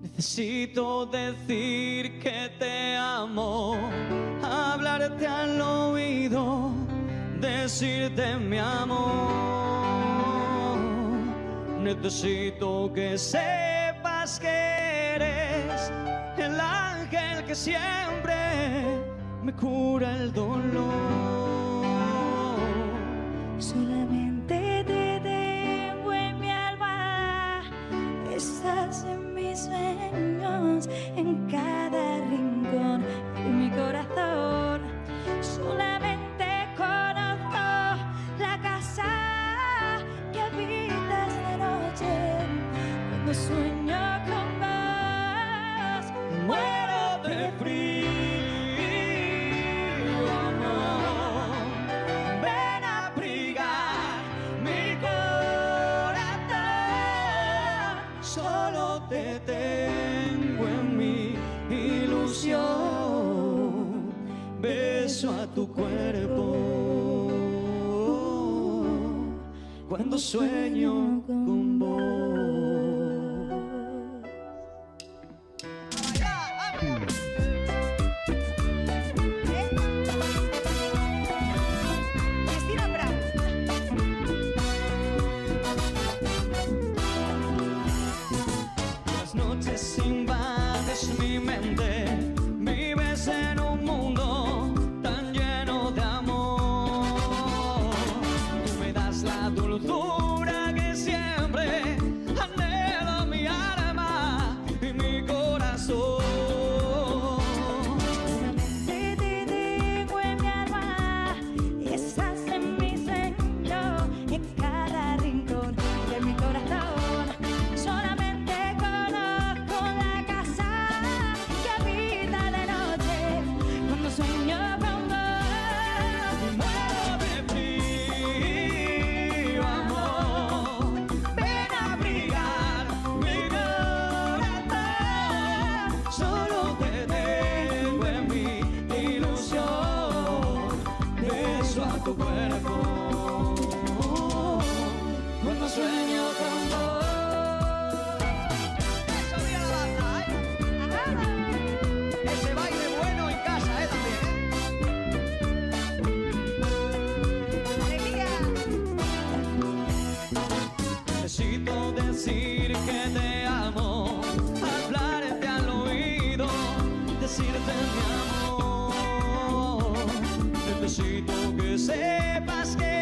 Necesito decir que te amo, hablarte al oído, decirte mi amor. Necesito que sepas que eres el ángel que siempre me cura el dolor. Solamente te tengo en mi alma, estás en mis sueños, en cada rincón de mi corazón. Solamente conozco la casa que habitas de noche, cuando sueño con vos, Muero de frío, amor. Ven a abrigar mi corazón. Solo te tengo en mi ilusión. Beso a tu cuerpo cuando sueño con vos. Las noches invades mi mente, vives en un mundo tan lleno de amor. Tú me das la dulzura que siempre anhela mi alma y mi corazón. solamente te tengo en mi alma, estás en mi sueño, en cada rincón de mi corazón. Solamente conozco la casa que habita de noche, cuando sueño con vos. Muero de frío, amor. Ven a abrigar mi corazón. Solo te tengo en mi ilusión. Beso a tu cuerpo cuando sueño con vos. Eso mira la banda, Ese baile bueno en casa, también. Necesito decir que te amo, hablarte al oído, decirte mi amor. Necesito que sepas que